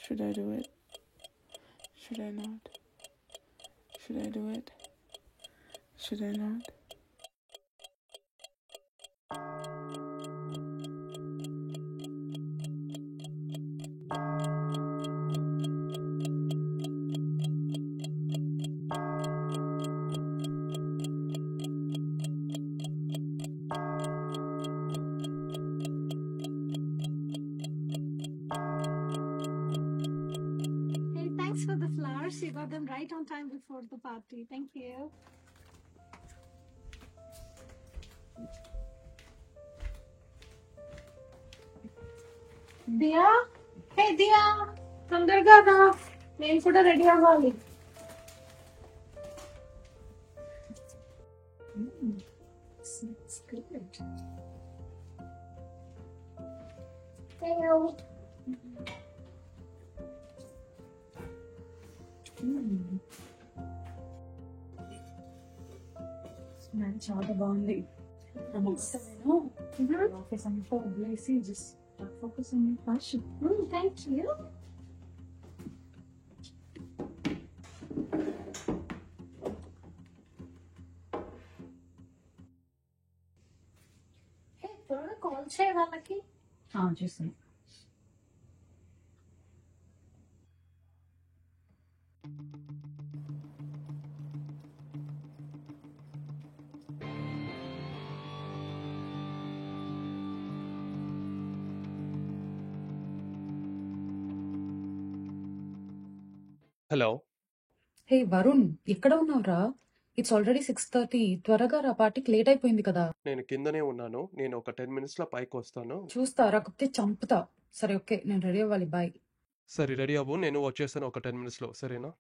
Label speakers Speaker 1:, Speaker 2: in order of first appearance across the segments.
Speaker 1: Should I do it? Should I not? Should I do it? Should I not?
Speaker 2: Hey, thanks for the flowers. You got them right on time before the party. Thank you. Diya? Hey, Diya! తొందరగా రా, నేను కూడా ready అవ్వాలి. Smells good. Hello. Smell చాలా బాగుంది. Office అంతా వదిలేసి just focus on your passion. Thank you. త్వరగా కాల్ చేయ వాళ్ళకి. చేస్తాను.
Speaker 3: హలో.
Speaker 4: హే వరుణ్, ఎక్కడ ఉన్నావురా? It's already 6:30. త్వరగా రా, పార్టీకి లేట్ అయిపోయింది కదా.
Speaker 3: నేను కిందనే ఉన్నాను. నేను ఒక 10 minutes లో పైకి వస్తాను.
Speaker 4: చూస్తా, రాకపోతే చంపుతా. సరే ఓకే, నేను రెడీ అవ్వాలి. బాయ్.
Speaker 3: సరే రెడీ అవ్వు, నేను వచ్చేస్తాను ఒక 10 minutes లో, సరేనా?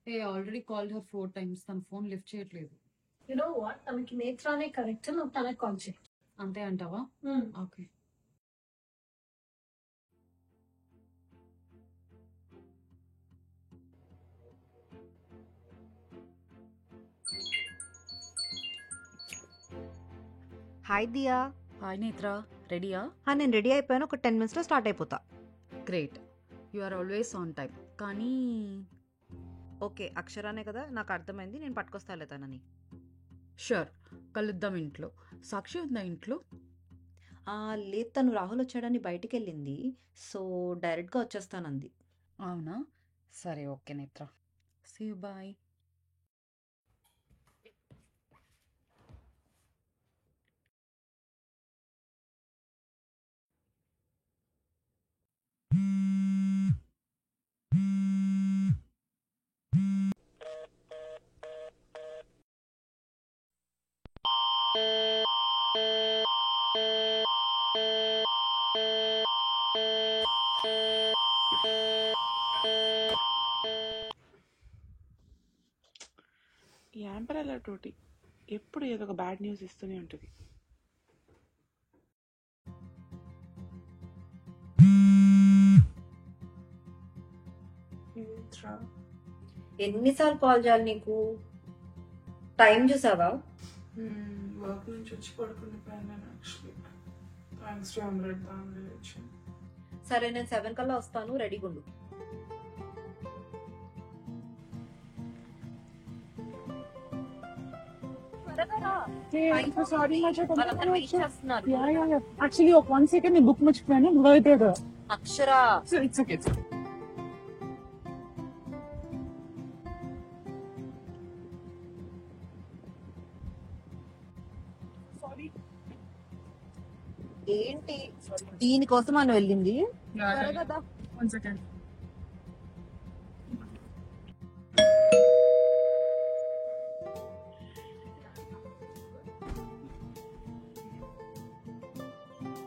Speaker 4: హే, ఆల్రెడీ కాల్డ్ హర్ 4 times. తన ఫోన్ లిఫ్ట్ చేయట్లేదు.
Speaker 2: యు నో వాట్, తనకి నేత్రానే కరెక్ట్. నువ్వు తనకి కాల్ చేయి.
Speaker 4: అంతే అంటావా? ఓకే.
Speaker 5: హాయ్ దియా.
Speaker 4: హాయ్ నేత్ర, రెడీయా?
Speaker 5: నేను రెడీ అయిపోయాను. ఒక 10 minutes లో స్టార్ట్ అయిపోతా.
Speaker 4: Great, you are always on time. కానీ
Speaker 5: ఓకే, అక్షరానే కదా, నాకు అర్థమైంది. నేను పట్టుకొస్తాలే తనని.
Speaker 4: షూర్, కలుద్దాం ఇంట్లో. సాక్షి ఉందా ఇంట్లో?
Speaker 5: లేదు, తను రాహుల్ వచ్చాడని బయటికి వెళ్ళింది. సో డైరెక్ట్గా వచ్చేస్తానంది.
Speaker 4: అవునా? సరే ఓకే నేత్ర, సీ యు, బాయ్.
Speaker 1: ఈ యాంపరెల్లా టోటి ఎప్పుడు ఏదో ఒక బ్యాడ్ న్యూస్ ఇస్తూనే ఉంటుంది.
Speaker 5: ఎన్నిసార్లు కాల్ చేయాలి నీకు? టైం చూసావా?
Speaker 1: వర్క్ నుంచి వచ్చి పడుకుండిపోయాను నేను. యాక్చువల్లీ థ్యాంక్స్ టు అమృత్ దాని వచ్చింది.
Speaker 5: సరే, నేను 7 కల్లా వస్తాను. రెడీగా ఉండు.
Speaker 1: యాక్చువల్లీ ఒక 1 second నేను బుక్ మర్చిపోయాను.
Speaker 5: అక్షరా,
Speaker 1: ఇట్స్ ఓకే.
Speaker 5: ఏంటి దీనికోసం మనం వెళ్ళింది?
Speaker 1: One second.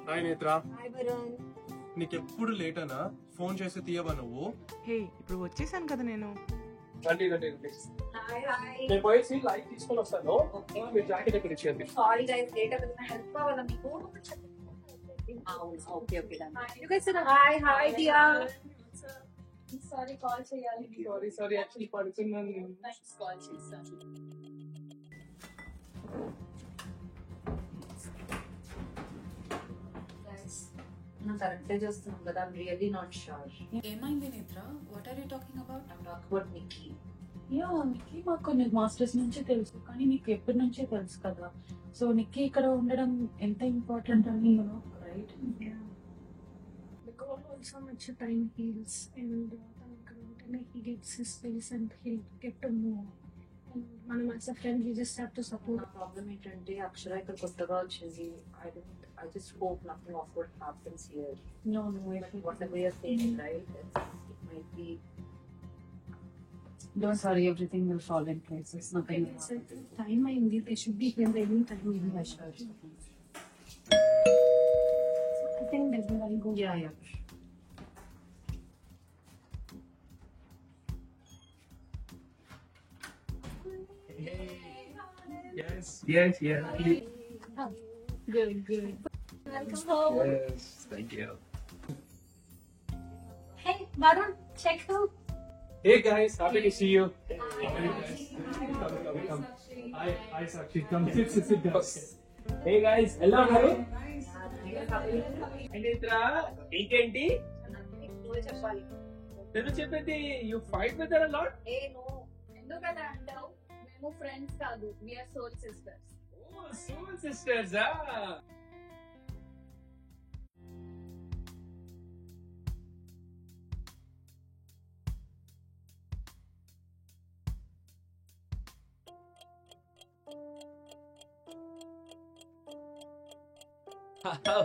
Speaker 3: హాయ్ నేత్ర.
Speaker 5: హాయ్ వరుణ్.
Speaker 3: నీకెప్పుడు లేట్ అనా? ఫోన్ చేసి తీయవా నువ్వు?
Speaker 1: హే, ఇప్పుడు వచ్చేసాను కదా నేను.
Speaker 3: రండి రండి రండి.
Speaker 5: Hi hi.
Speaker 3: నేను పోయేసి లైట్ తీసుకొని వస్తాను. మీరు జాకెట్ ఎక్కడ ఇచ్చేయండి.
Speaker 5: సారీ గైస్, లేట్ అవుతుంది. హెల్ప్ కావాలా మీకు? Okay okay. Hi hi Diya.
Speaker 2: Sorry call చేయాలి.
Speaker 3: సారీ యాక్చువల్లీ పడుతున్నాను నేను.
Speaker 2: థ్యాంక్స్ కాల్ చేశాను.
Speaker 5: నేను కరెక్టే చేస్తున్నాను కదా, ఐమ్ రియల్లీ నాట్ షూర్.
Speaker 4: ఏమైంది నిద్ర? What are you talking about?
Speaker 5: I'm talk about Nikki.
Speaker 4: Yeah, Nikki మాకు మాస్టర్స్ నుంచే తెలుసు, కానీ నీకు ఎప్పటి నుంచే తెలుసు కదా. సో నిక్కీ ఇక్కడ ఉండడం ఎంత ఇంపార్టెంట్ అని right?
Speaker 2: The goal also much time heals and he gets his space and he'll get to move. And మనం as a friend we just have to support.
Speaker 5: నా ప్రాబ్లం ఏంటంటే అక్షర ఇక్కడ కొత్తగా వచ్చింది. I just hope nothing awkward happens here.
Speaker 4: No,
Speaker 5: Whatever you're saying, right? It might be.
Speaker 4: don't worry, everything will fall in place. It's nothing.
Speaker 2: It's time అయింది. They should be here any time. I think that's where I'll go.
Speaker 4: Yeah.
Speaker 3: Yes.
Speaker 2: Good. Welcome home.
Speaker 3: Yes, thank you.
Speaker 2: Hey, Varun, check out.
Speaker 3: Hey guys, happy to see you. Come. Hi, Sakshi. Come, sit down. Hey guys, hello. Anitra, ఇంకేంటి?
Speaker 2: చెప్పాలి.
Speaker 3: తెలుసు చెప్పేది, you fight with her a lot?
Speaker 2: ఎందుకు కదా అంటావు? మేము friends కాదు, we are soul sisters.
Speaker 3: Oh, soul sisters,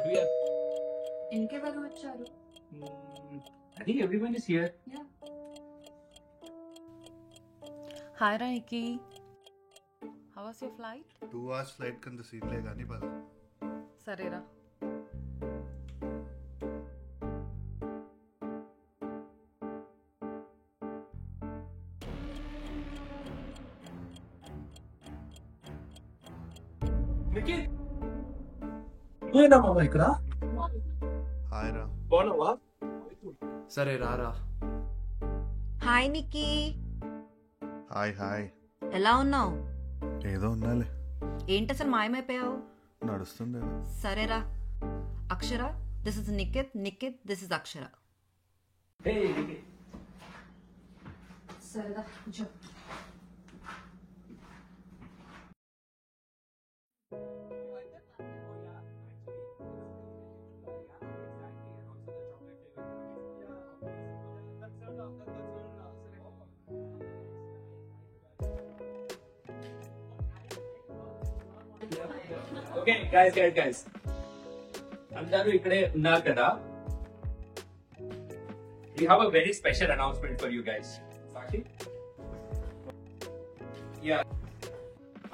Speaker 3: We are.
Speaker 2: ఇంకెవరు వచ్చారు?
Speaker 3: I think everyone is here.
Speaker 1: Hi, Raiki. How was your flight?
Speaker 6: 2 hours flight కింద సీట్లే కానీ పద.
Speaker 1: సరేరా.
Speaker 3: నిఖిల్, నువ్వేనా మామ ఇక్కడ?
Speaker 6: హాయ్ రా.
Speaker 3: బాగున్నావా?
Speaker 7: సరే రారా.
Speaker 5: Hi Nikki,
Speaker 6: hi.
Speaker 5: ఎలా ఉన్నావు?
Speaker 6: ఏదో ఉన్నాలే.
Speaker 5: ఏంటి అసలు మాయమైపోయావు?
Speaker 6: నడుస్తుంది.
Speaker 5: సరేరా. Akshara, this is Nikhit, this is Akshara.
Speaker 3: Hey, Nikhil.
Speaker 4: సరేదా, కూర్చో.
Speaker 3: Okay, guys. అందరూ ఇక్కడే ఉన్నారు కదా. We have a very special announcement for you guys. Sakshi? Yeah.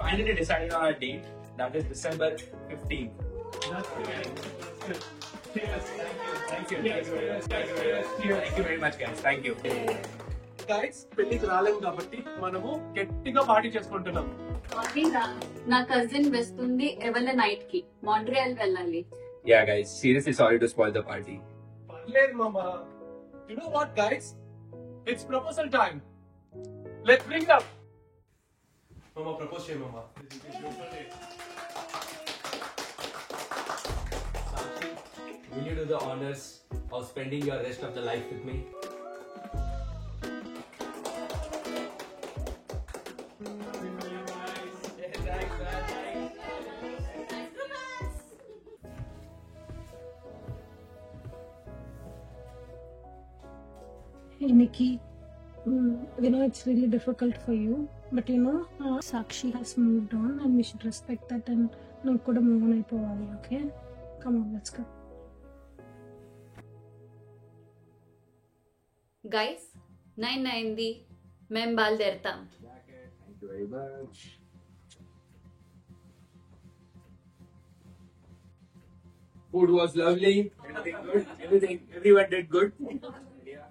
Speaker 3: Finally decided on a date. That is December 15th. Cheers. Thank you very much, guys. Thank you. Guys, పెళ్లికి రాలేము కాబట్టి మనము గట్టిగా party చేసుకుంటున్నాం.
Speaker 2: నా కజిన్ వస్తుంది ఎవరి night కి Montreal వెళ్ళాలి.
Speaker 3: Yeah, guys. Seriously sorry to spoil the party. పర్లేదు మామా. You know what, guys? It's proposal time. Let's bring up. Mama, propose cheyi mama.
Speaker 7: Will you do the honors of spending your rest of the life with me?
Speaker 2: Hey Nikki, we know it's really difficult for you, but Sakshi has moved on and we should respect that and నువ్వు కూడా move on అయిపోవాలి. Okay, come on, let's go.
Speaker 8: Guys 9 అయింది, మేము బయలుదేరుతాం.
Speaker 3: Thank you very much. Food was lovely. Everything good. Everyone did good. Yeah.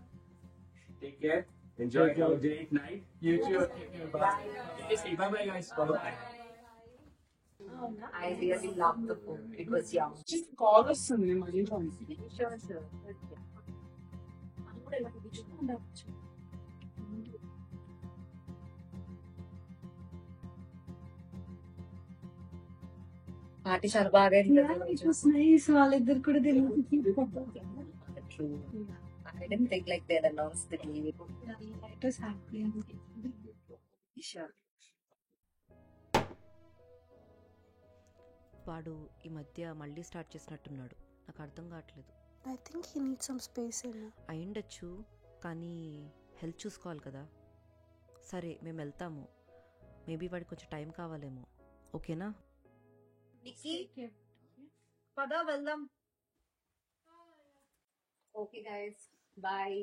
Speaker 3: Take care. Enjoy your date night. You too. Bye. Bye, guys. Bye.
Speaker 5: I really loved the food. It was yum.
Speaker 3: Just call us and
Speaker 5: Sure.
Speaker 2: కూడా
Speaker 5: party చాలా బాగా
Speaker 2: It was nice. వాళ్ళిద్దరు కూడా తెలియదు.
Speaker 5: I didn't think like they'd announced the deal.
Speaker 2: It was happening.
Speaker 5: Sure. వాడు ఈ మధ్య మళ్ళీ స్టార్ట్ చేసినట్టున్నాడు. నాకు అర్థం కావట్లేదు.
Speaker 2: I think he needs some space in it.
Speaker 5: అయ్యుండొచ్చు, కానీ హెల్త్ చూసుకోవాలి కదా. సరే మేము వెళ్తాము. మేబీ వాడికి కొంచెం టైం కావాలేమో. ఓకేనా? పద వెళ్దాం. Okay guys, bye.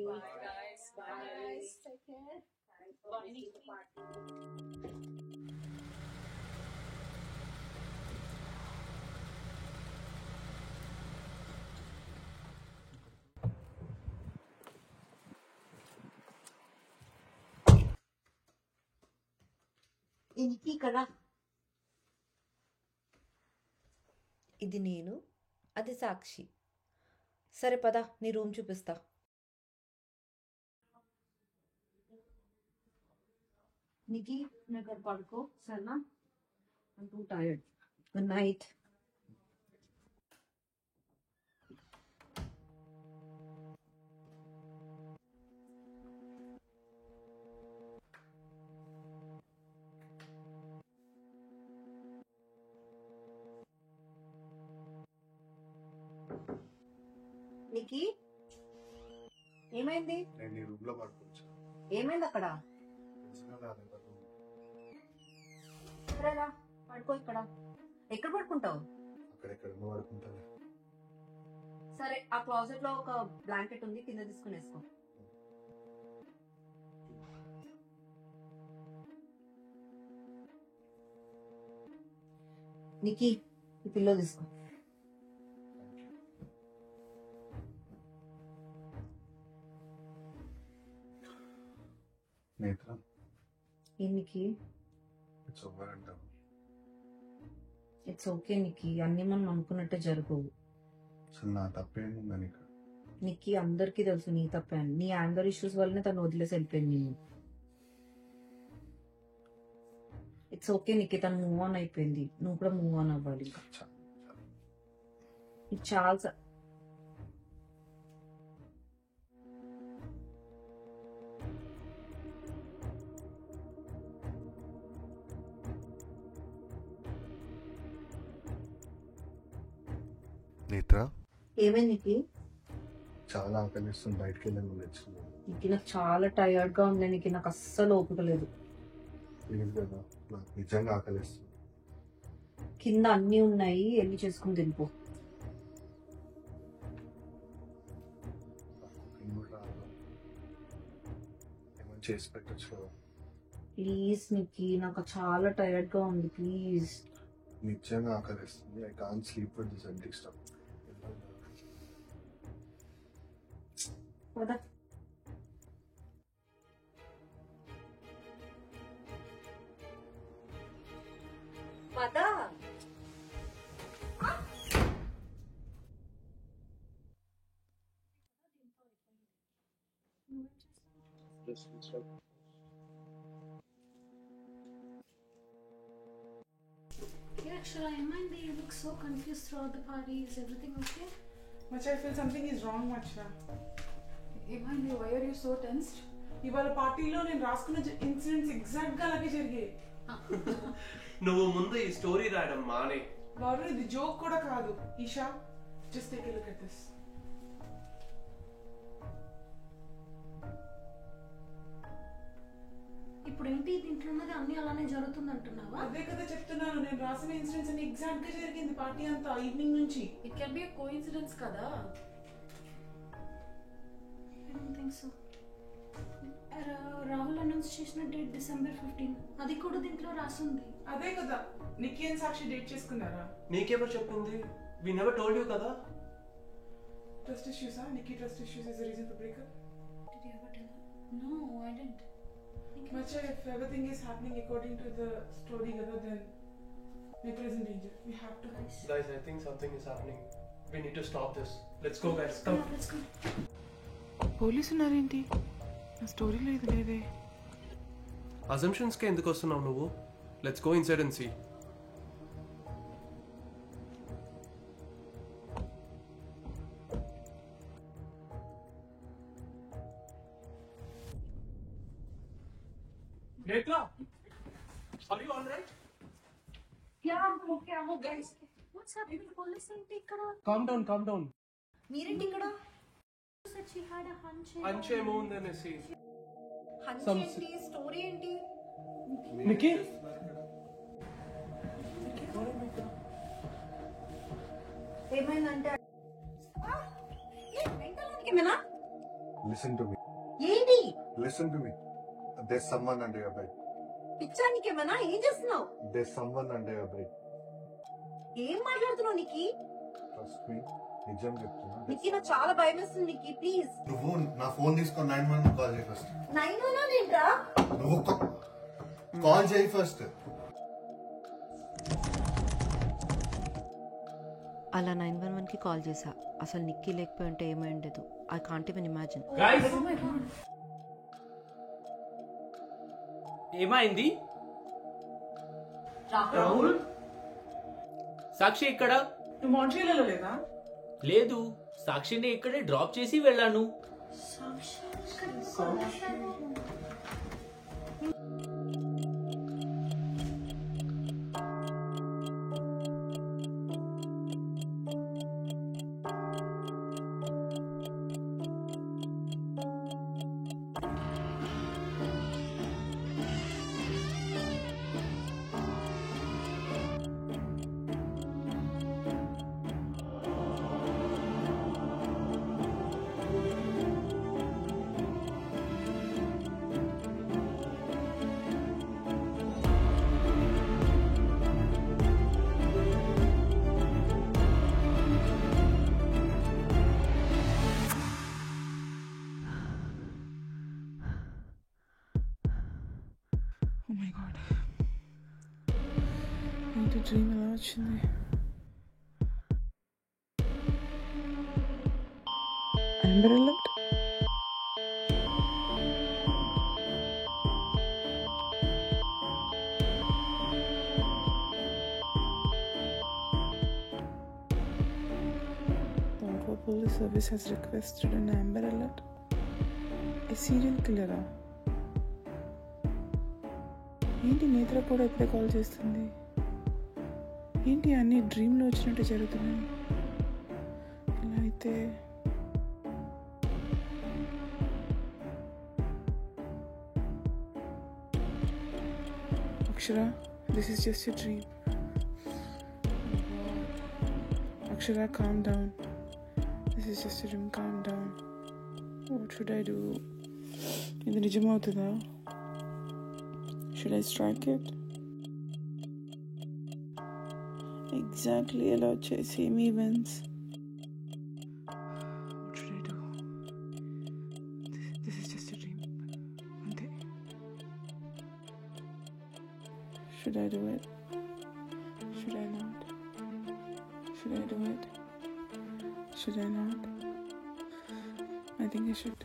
Speaker 5: ఇక్కడ ఇది నేను, అది సాక్షి. సరే పద, నీ రూమ్ చూపిస్తా. నీకి నాకు పడుకో, సరేనా? I'm too tired. Good night. నీకి ఏమైంది?
Speaker 6: నేను ఈ రూమ్ లో పడుకోవచ్చు.
Speaker 5: ఏమైంది అక్కడ? సరేరా పడుకో. ఇక్కడ ఎక్కడ పడుకుంటావు?
Speaker 6: అక్కడెక్కడ పడుకుంటాను.
Speaker 5: సరే, ఆ క్లాజెట్ లో ఒక బ్లాంకెట్ ఉంది, కింద తీసుకుని వేసుకో. నీకి ఈ పిల్లో తీసుకో.
Speaker 6: నేత్ర,
Speaker 5: నీకి
Speaker 6: ఇట్స్ ఓవర్ అంటావు.
Speaker 5: ఇట్స్ ఓకే నీకి, అన్ని మనం అనుకున్నట్టే జరగవు.
Speaker 6: అసలు నా తప్పేముందా నీకు?
Speaker 5: నీకి అందరికీ తెలుసు నీ తప్పే అని. నీ యాంగర్ ఇష్యూస్ వల్లనే తను వదిలేసి వెళ్ళిపోయింది నేను. ఇట్స్ ఓకే నీకి, తను మూవ్ ఆన్ అయిపోయింది. నువ్వు కూడా మూవ్ ఆన్ అవ్వాలి. ఇంకా నీకు చాలా
Speaker 6: నేత్ర,
Speaker 5: ఏమైంది నీకి?
Speaker 6: చాలా ఆకలిస్తుంది, బయటకు వెళ్ళాను నచ్చింది.
Speaker 5: నీకు నాకు చాలా టైర్డ్ గా ఉంది. నీకు నాకు అస్సలు ఓపిక లేదు.
Speaker 6: ప్లీజ్ కదా, నాకు నిజంగా ఆకలిస్తుంది.
Speaker 5: కింద అన్ని ఉన్నాయి, వెళ్ళి చేసుకుని తినిపో.
Speaker 6: ఏమైనా చేసి పెట్టచ్చు కదా.
Speaker 5: ప్లీజ్ నీకి, నాకు చాలా టైర్డ్ గా ఉంది. ప్లీజ్.
Speaker 6: నిజంగా ఆకలిస్తుంది. I can't sleep with this empty stomach.
Speaker 5: పద. పద.
Speaker 2: Akshara, ఏమైంది? You look so confused throughout the party. Is everything okay?
Speaker 1: Much I feel something is wrong, Machna.
Speaker 4: ఏమైంది? Why are you so tensed?
Speaker 1: ఇవాళ పార్టీలో నేను రాసుకున్న ఇన్సిడెంట్స్ ఎగ్జాక్ట్ గా అలాగే జరిగాయి.
Speaker 9: నువ్వు ముందు ఈ స్టోరీ రాయడం మానే.
Speaker 1: గౌరవ్, ఇది జోక్ కూడా కాదు. Isha, just take a look at this.
Speaker 2: ఇప్పుడు ఏంటి దీంట్లో ఉన్నది? అన్ని అలానే జరుగుతుంది అంటున్నావా?
Speaker 1: అదే కదా చెప్తున్నాను. నేను రాసిన ఇన్సిడెంట్స్ అన్ని ఎగ్జాక్ట్ గా జరిగింది పార్టీ అంతా ఈవినింగ్ నుంచి.
Speaker 4: It can be a coincidence కదా.
Speaker 2: I don't think so. Rahul announce చేసిన డేట్ December 15. అది కూడా దీంట్లో రాసుంది.
Speaker 1: అదే కదా, నిక్కీ అండ్ సాక్షి డేట్ చేసుకున్నారా?
Speaker 9: నీకెవరు చెప్పింది? వి నెవర్ టోల్డ్ యూ కదా.
Speaker 1: ట్రస్ట్ ఇష్యూసా? Nikki trust issues is the reason for breakup.
Speaker 2: Did you ever tell her?
Speaker 4: No, I didn't.
Speaker 1: Macha, if everything is happening according to the story, then Mitra is in danger. We have to.
Speaker 9: Guys, I think something is happening. We need to stop this. Let's go, guys. Come.
Speaker 2: Yeah, let's go.
Speaker 1: Police ఉన్నారేంటి? నా స్టోరీలో ఇది లేదే.
Speaker 9: అజంప్షన్స్కి ఎందుకు వస్తున్నావు నువ్వు? Let's go inside and see.
Speaker 3: Netra, are you alright?
Speaker 2: Yeah, I'm okay. Guys, what's happening? Police ఏంటి ఇక్కడ?
Speaker 9: Calm down.
Speaker 10: మీరేంటి ఇక్కడ? She had a hunch.
Speaker 9: Hunch ఏమో ఉందనేసి.
Speaker 10: Hunch ఏంటి? స్టోరీ ఏంటి?
Speaker 9: నిక్కీ
Speaker 10: ఏమైందంటే ఏమైనా?
Speaker 6: Listen to me.
Speaker 10: ఏంటి?
Speaker 6: Listen to me. There's someone under your bed.
Speaker 10: పిచ్చానికి ఏమైనా? ఏం చేస్తున్నావు?
Speaker 6: There's someone under your bed.
Speaker 10: ఏం మాట్లాడుతున్నావు నీకి?
Speaker 6: Trust me. నిజం చెప్తున్నా.
Speaker 10: నీకి నాకు చాలా భయం వేస్తుంది నీకి. ప్లీజ్
Speaker 6: నువ్వు నా ఫోన్ తీసుకొని 911 కాల్ చేయి ఫస్ట్.
Speaker 10: 911 ఏంట్రా?
Speaker 6: నువ్వు కాల్ చేయి ఫస్ట్.
Speaker 5: అలా 911కి కాల్ చేశా. అసలు నిక్కీ లేకపోయి ఉంటే ఏమై ఉండేదు. I can't even imagine.
Speaker 3: Guys, ఏమైంది?
Speaker 4: రాహుల్,
Speaker 3: సాక్షి ఇక్కడ
Speaker 4: నువ్వు మాంట్రియల్లో లేదా?
Speaker 3: లేదు. సాక్షిని ఇక్కడే డ్రాప్ చేసి వెళ్ళాను.
Speaker 1: Oh my god. ఏంటి డ్రీమ్ ఎలా వచ్చింది? Amber Alert? The Ottawa Police Service has requested an Amber Alert. A serial killer. ఏంటి నేత్ర కూడా ఇప్పుడే కాల్ చేస్తుంది? ఏంటి అన్ని డ్రీమ్లో వచ్చినట్టు జరుగుతున్నాయి? ఇలా అయితే Akshara, this is just a dream. Akshara, calm down. This is just a dream. Calm down. What should I do? ఇది నిజమవుతుందా? Should I strike it? Exactly allowed to same events. What should I do? This is just a dream. Ante. Should I do it? Should I not? Should I do it? Should I not? I think I should.